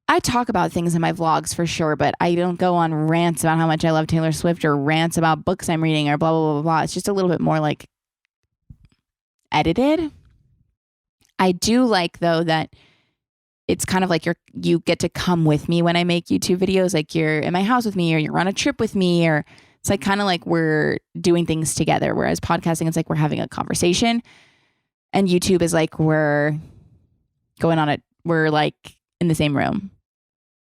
I talk about things in my vlogs for sure, but I don't go on rants about how much I love Taylor Swift or rants about books I'm reading or blah, blah, blah, blah. It's just a little bit more like edited. I do like though that it's kind of like you get to come with me when I make YouTube videos. Like you're in my house with me, or you're on a trip with me, or it's like kind of like we're doing things together. Whereas podcasting, it's like we're having a conversation, and YouTube is like we're going on it. We're like in the same room.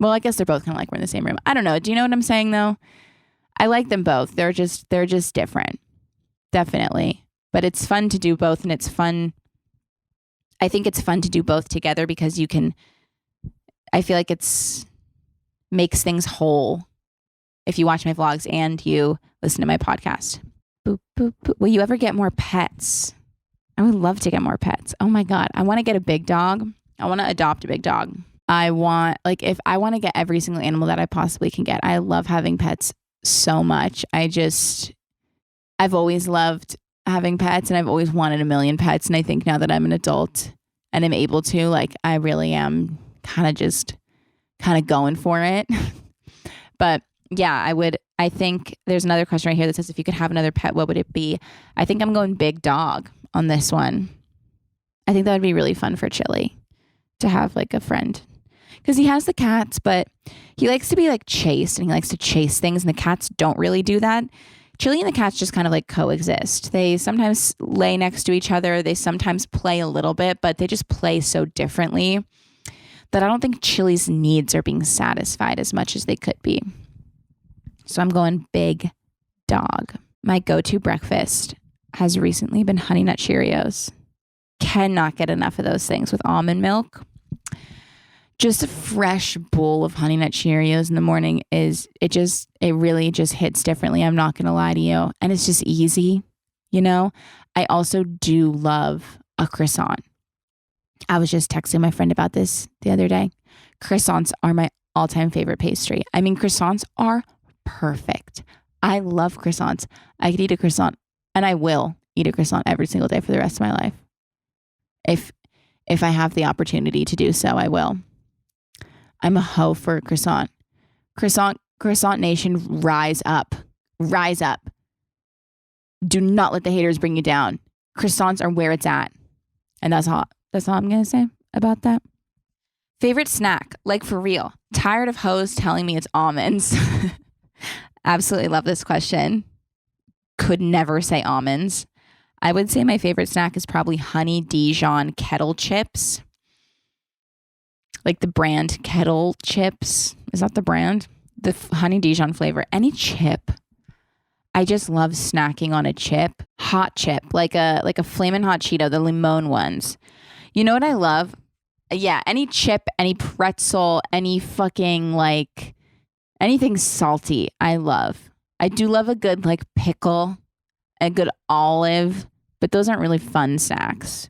Well, I guess they're both kind of like we're in the same room. I don't know. Do you know what I'm saying though? I like them both. They're just different. Definitely. But it's fun to do both, and it's fun. I think it's fun to do both together because I feel like it's makes things whole if you watch my vlogs and you listen to my podcast. Boop, boop, boop. Will you ever get more pets? I would love to get more pets. Oh my God. I want to get a big dog. I want to adopt a big dog. I want to get every single animal that I possibly can get. I love having pets so much. I've always loved having pets, and I've always wanted a million pets. And I think now that I'm an adult and I'm able to, like, I really am kind of going for it. But yeah, I think there's another question right here that says, if you could have another pet, what would it be? I think I'm going big dog on this one. I think that would be really fun for Chili to have like a friend, because he has the cats, but he likes to be like chased, and he likes to chase things, and the cats don't really do that. Chili and the cats just kind of like coexist. They sometimes lay next to each other. They sometimes play a little bit, but they just play so differently that I don't think Chili's needs are being satisfied as much as they could be. So I'm going big dog. My go-to breakfast has recently been Honey Nut Cheerios. Cannot get enough of those things with almond milk. Just a fresh bowl of Honey Nut Cheerios in the morning it really just hits differently. I'm not going to lie to you. And it's just easy, you know? I also do love a croissant. I was just texting my friend about this the other day. Croissants are my all-time favorite pastry. I mean, croissants are perfect. I love croissants. I could eat a croissant, and I will eat a croissant every single day for the rest of my life. If I have the opportunity to do so, I will. I'm a hoe for a croissant. Croissant Nation, rise up. Rise up. Do not let the haters bring you down. Croissants are where it's at. And that's all I'm going to say about that. Favorite snack, like for real. Tired of hoes telling me it's almonds. Absolutely love this question. Could never say almonds. I would say my favorite snack is probably Honey Dijon kettle chips. Like the brand Kettle Chips. Is that the brand? The Honey Dijon flavor. Any chip. I just love snacking on a chip. Hot chip. Like a Flamin' Hot Cheeto. The limon ones. You know what I love? Yeah, any chip, any pretzel, any fucking like anything salty. I love. I do love a good like pickle. A good olive. But those aren't really fun snacks.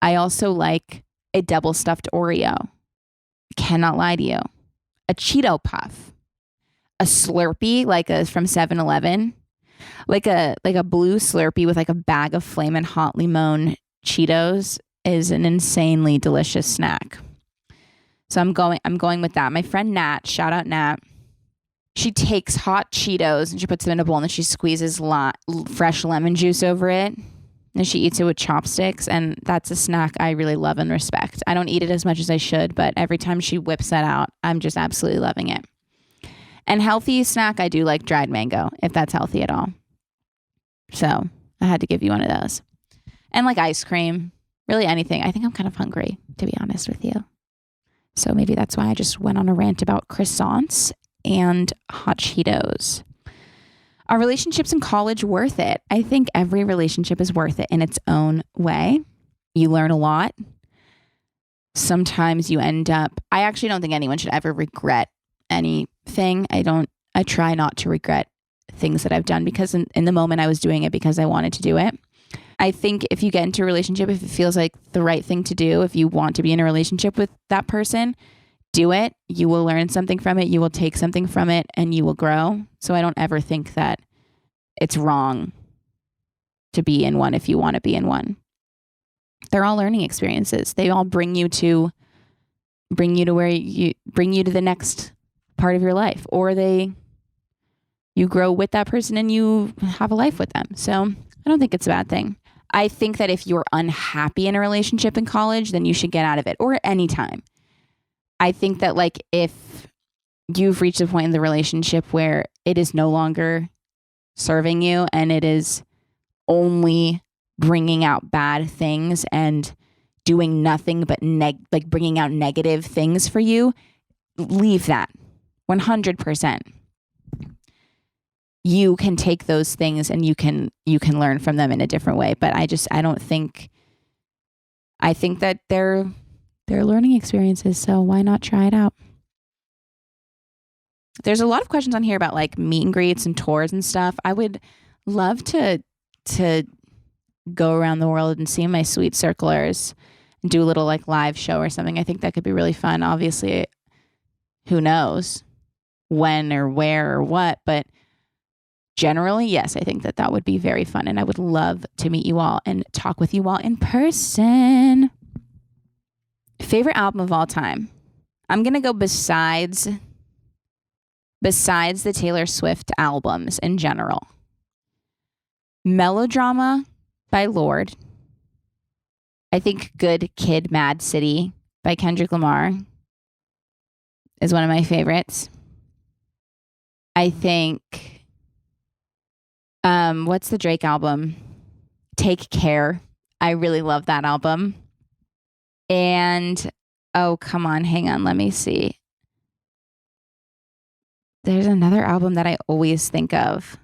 I also like a double stuffed Oreo. Cannot lie to you. A Cheeto Puff. A Slurpee, like from 7-Eleven. Like a blue Slurpee with like a bag of Flamin' Hot Limon Cheetos is an insanely delicious snack. So I'm going with that. My friend Nat, shout out Nat. She takes hot Cheetos and she puts them in a bowl and then she squeezes fresh lemon juice over it. And she eats it with chopsticks. And that's a snack I really love and respect. I don't eat it as much as I should, but every time she whips that out, I'm just absolutely loving it. And healthy snack, I do like dried mango, if that's healthy at all. So I had to give you one of those. And like ice cream, really anything. I think I'm kind of hungry, to be honest with you. So maybe that's why I just went on a rant about croissants and hot Cheetos. Are relationships in college worth it? I think every relationship is worth it in its own way. You learn a lot. Sometimes you end up, I actually don't think anyone should ever regret anything. I try not to regret things that I've done because in the moment I was doing it because I wanted to do it. I think if you get into a relationship, if it feels like the right thing to do, if you want to be in a relationship with that person, do it. You will learn something from it. You will take something from it and you will grow. So I don't ever think that it's wrong to be in one if you want to be in one. They're all learning experiences. They all bring you to the next part of your life, or you grow with that person and you have a life with them. So I don't think it's a bad thing. I think that if you're unhappy in a relationship in college, then you should get out of it, or at any time. I think that like if you've reached a point in the relationship where it is no longer serving you and it is only bringing out bad things and doing nothing but like bringing out negative things for you, leave that 100%. You can take those things and you can learn from them in a different way. But I think that they're learning experiences. So why not try it out? There's a lot of questions on here about like meet and greets and tours and stuff. I would love to go around the world and see my sweet circlers and do a little like live show or something. I think that could be really fun. Obviously, who knows when or where or what, but generally, yes, I think that would be very fun. And I would love to meet you all and talk with you all in person. Favorite album of all time. I'm going to go besides the Taylor Swift albums in general. Melodrama by Lorde. I think Good Kid, Mad City by Kendrick Lamar is one of my favorites. I think, what's the Drake album? Take Care. I really love that album. And, oh, come on, hang on, let me see. There's another album that I always think of.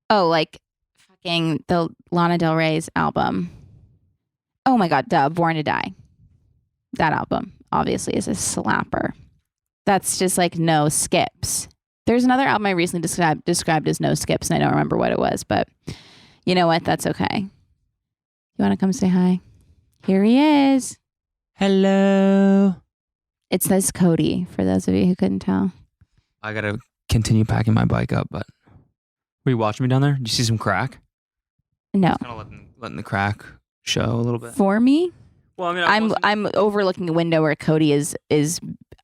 Oh, like fucking the Lana Del Rey's album. Oh my God, Born to Die. That album obviously is a slapper. That's just like no skips. There's another album I recently described as no skips, and I don't remember what it was, but you know what? That's okay. You want to come say hi? Here he is. Hello. It says Cody, for those of you who couldn't tell. I got to continue packing my bike up, but were you watching me down there? Did you see some crack? No. Kind of letting the crack show a little bit. For me? Well, I mean, I'm overlooking a window where Cody is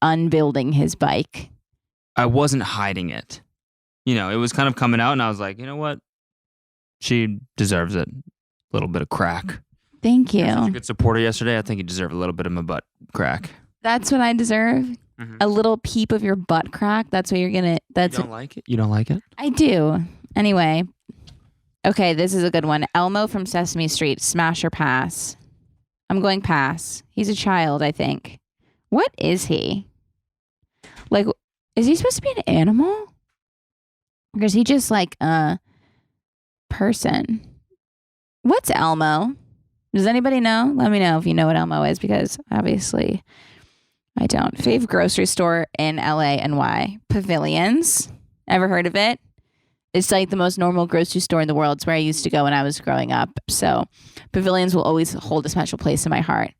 unbuilding his bike. I wasn't hiding it. You know, it was kind of coming out, and I was like, you know what? She deserves it. A little bit of crack. Thank you. You're such a good supporter yesterday. I think you deserve a little bit of my butt crack. That's what I deserve. Mm-hmm. A little peep of your butt crack. That's what you're gonna. That's. You don't like it? You don't like it? I do. Anyway. Okay, this is a good one. Elmo from Sesame Street. Smash or pass? I'm going pass. He's a child, I think. What is he? Like, is he supposed to be an animal? Or is he just like a person? What's Elmo? Does anybody know? Let me know if you know what Elmo is, because obviously I don't. Fave grocery store in LA and why? Pavilions. Ever heard of it? It's like the most normal grocery store in the world. It's where I used to go when I was growing up. So Pavilions will always hold a special place in my heart.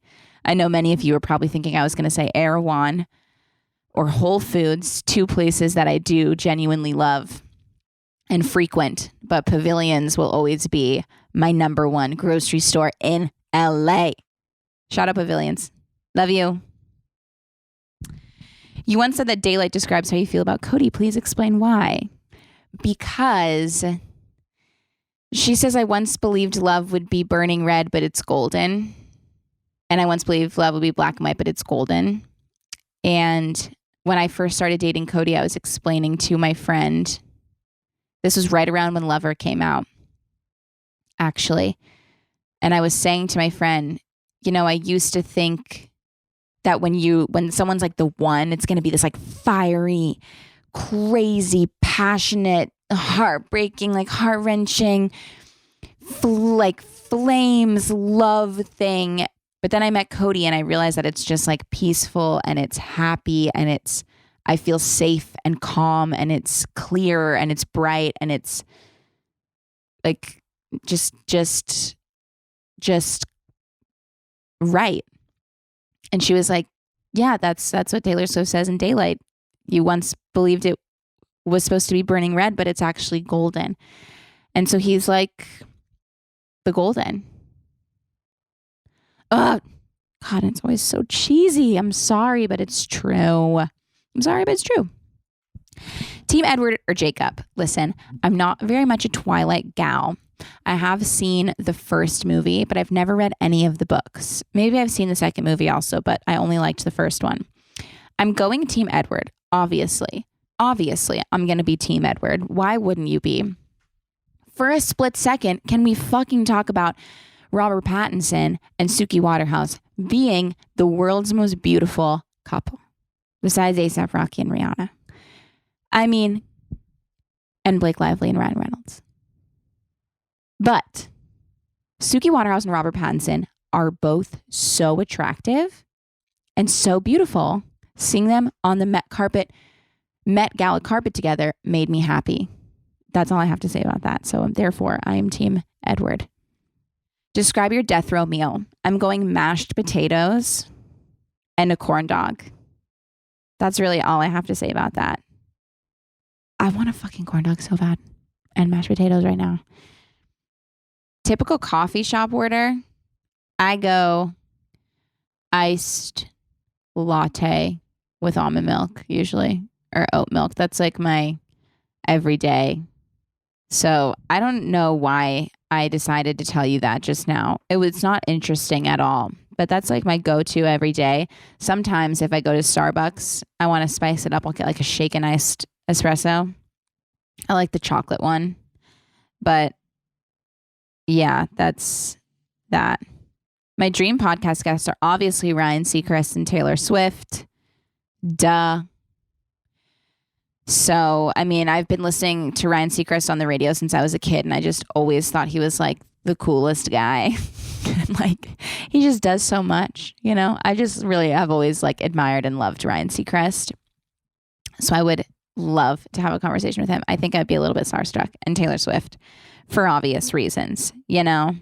I know many of you are probably thinking I was going to say Erewhon or Whole Foods, two places that I do genuinely love and frequent. But Pavilions will always be my number one grocery store in LA. Shout out Pavilions. Love you. You once said that daylight describes how you feel about Cody. Please explain why. Because she says, I once believed love would be burning red, but it's golden. And I once believed love would be black and white, but it's golden. And when I first started dating Cody, I was explaining to my friend, this was right around when Lover came out, actually. And I was saying to my friend, you know, I used to think that when someone's like the one, it's going to be this like fiery, crazy, passionate, heartbreaking, like heart-wrenching, like flames love thing. But then I met Cody and I realized that it's just like peaceful and it's happy and I feel safe and calm and it's clear and it's bright and it's like just right. And she was like, yeah, that's what Taylor Swift says in Daylight. You once believed it was supposed to be burning red, but it's actually golden. And so he's like the golden. God, it's always so cheesy. I'm sorry, but it's true. I'm sorry, but it's true. Team Edward or Jacob? Listen, I'm not very much a Twilight gal. I have seen the first movie, but I've never read any of the books. Maybe I've seen the second movie also, but I only liked the first one. I'm going Team Edward, obviously. Obviously, I'm going to be Team Edward. Why wouldn't you be? For a split second, can we fucking talk about Robert Pattinson and Suki Waterhouse being the world's most beautiful couple, besides A$AP Rocky and Rihanna? I mean, and Blake Lively and Ryan Reynolds. But Suki Waterhouse and Robert Pattinson are both so attractive and so beautiful. Seeing them on the Met Gala carpet together made me happy. That's all I have to say about that. So therefore, I am Team Edward. Describe your death row meal. I'm going mashed potatoes and a corn dog. That's really all I have to say about that. I want a fucking corn dog so bad. And mashed potatoes right now. Typical coffee shop order. I go iced latte with almond milk usually, or oat milk. That's like my everyday. So I don't know why I decided to tell you that just now. It was not interesting at all, but that's like my go-to every day. Sometimes if I go to Starbucks, I want to spice it up. I'll get like a shaken iced espresso. I like the chocolate one, but yeah, that's that. My dream podcast guests are obviously Ryan Seacrest and Taylor Swift. Duh. So, I mean, I've been listening to Ryan Seacrest on the radio since I was a kid, and I just always thought he was like the coolest guy. Like, he just does so much, you know? I just really have always like admired and loved Ryan Seacrest. So I would love to have a conversation with him. I think I'd be a little bit starstruck. And Taylor Swift, for obvious reasons, you know?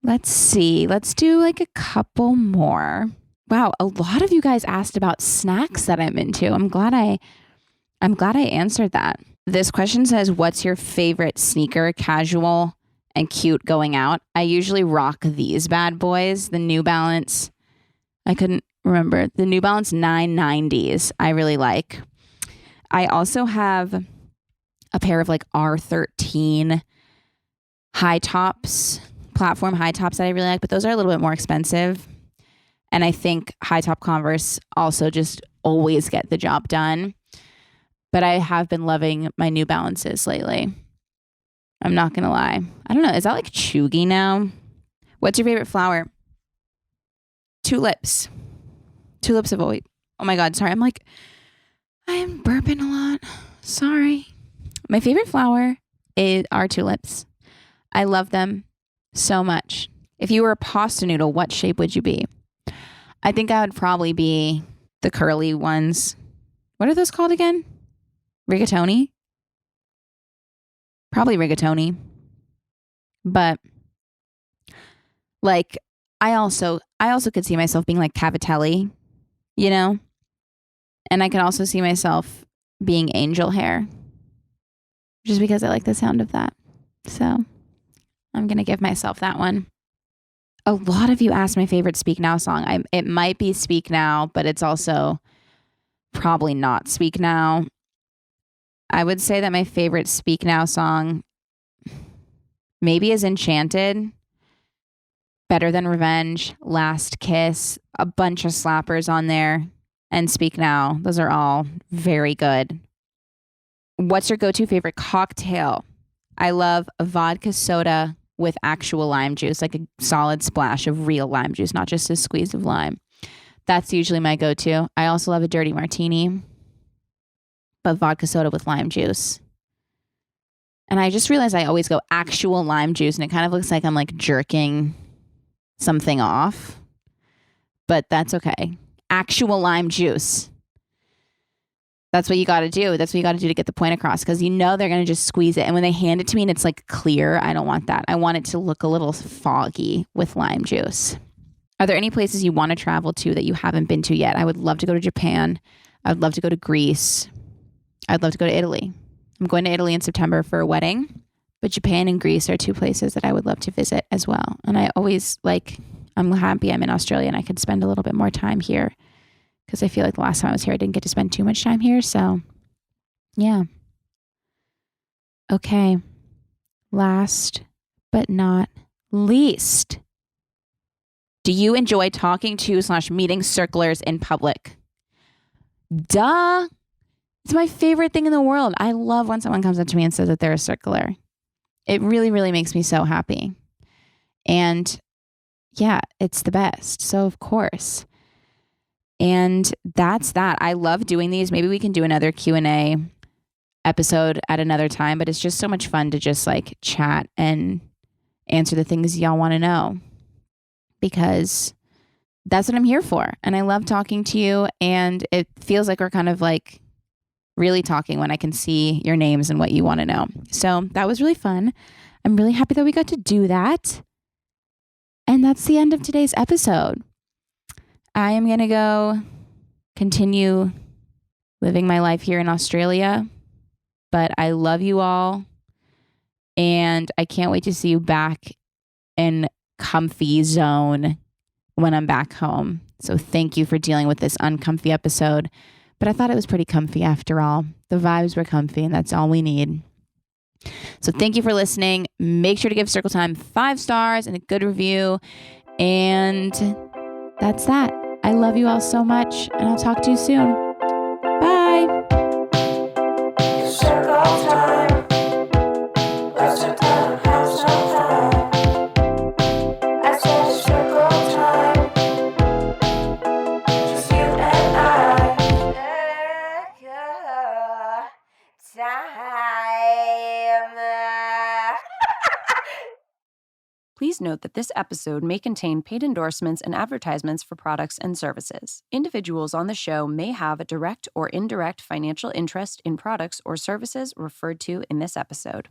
Let's see. Let's do like a couple more. Wow, a lot of you guys asked about snacks that I'm into. I'm glad I answered that. This question says, what's your favorite sneaker, casual and cute going out? I usually rock these bad boys, the New Balance. I couldn't remember. The New Balance 990s I really like. I also have a pair of like R13 high tops, platform high tops that I really like, but those are a little bit more expensive. And I think high top Converse also just always get the job done. But I have been loving my New Balances lately. I'm not going to lie. I don't know. Is that like chuggy now? What's your favorite flower? Tulips. Tulips have always... Oh my God. Sorry. I am burping a lot. Sorry. My favorite flower are tulips. I love them so much. If you were a pasta noodle, what shape would you be? I think I would probably be the curly ones. What are those called again? Rigatoni? Probably rigatoni. But like I also could see myself being like Cavatelli, you know? And I can also see myself being angel hair. Just because I like the sound of that. So I'm going to give myself that one. A lot of you asked my favorite Speak Now song. It might be Speak Now, but it's also probably not Speak Now. I would say that my favorite Speak Now song maybe is Enchanted, Better Than Revenge, Last Kiss, a bunch of slappers on there, and Speak Now. Those are all very good. What's your go-to favorite cocktail? I love a vodka soda with actual lime juice, like a solid splash of real lime juice, not just a squeeze of lime. That's usually my go-to. I also love a dirty martini, but vodka soda with lime juice. And I just realized I always go actual lime juice, and it kind of looks like I'm like jerking something off, but that's okay. Actual lime juice. That's what you got to do. That's what you got to do to get the point across, because you know they're going to just squeeze it. And when they hand it to me and it's like clear, I don't want that. I want it to look a little foggy with lime juice. Are there any places you want to travel to that you haven't been to yet? I would love to go to Japan. I would love to go to Greece. I'd love to go to Italy. I'm going to Italy in September for a wedding, but Japan and Greece are two places that I would love to visit as well. And I always I'm happy I'm in Australia and I could spend a little bit more time here, because I feel like the last time I was here, I didn't get to spend too much time here. So yeah. Okay. Last but not least, do you enjoy talking to / meeting circlers in public? Duh. It's my favorite thing in the world. I love when someone comes up to me and says that they're a circler. It really, really makes me so happy. And yeah, it's the best. So of course. And that's that. I love doing these. Maybe we can do another Q&A episode at another time, but it's just so much fun to just like chat and answer the things y'all want to know, because that's what I'm here for. And I love talking to you, and it feels like we're kind of like really talking when I can see your names and what you want to know. So that was really fun. I'm really happy that we got to do that. And that's the end of today's episode. I am going to go continue living my life here in Australia, but I love you all, and I can't wait to see you back in comfy zone when I'm back home. So thank you for dealing with this uncomfy episode, but I thought it was pretty comfy after all. The vibes were comfy, and that's all we need. So thank you for listening. Make sure to give Circle Time 5 stars and a good review. And that's that. I love you all so much, and I'll talk to you soon. Bye. Circle time. Let's sit down and have some fun. I said circle time. Just you and I. Time. Please note that this episode may contain paid endorsements and advertisements for products and services. Individuals on the show may have a direct or indirect financial interest in products or services referred to in this episode.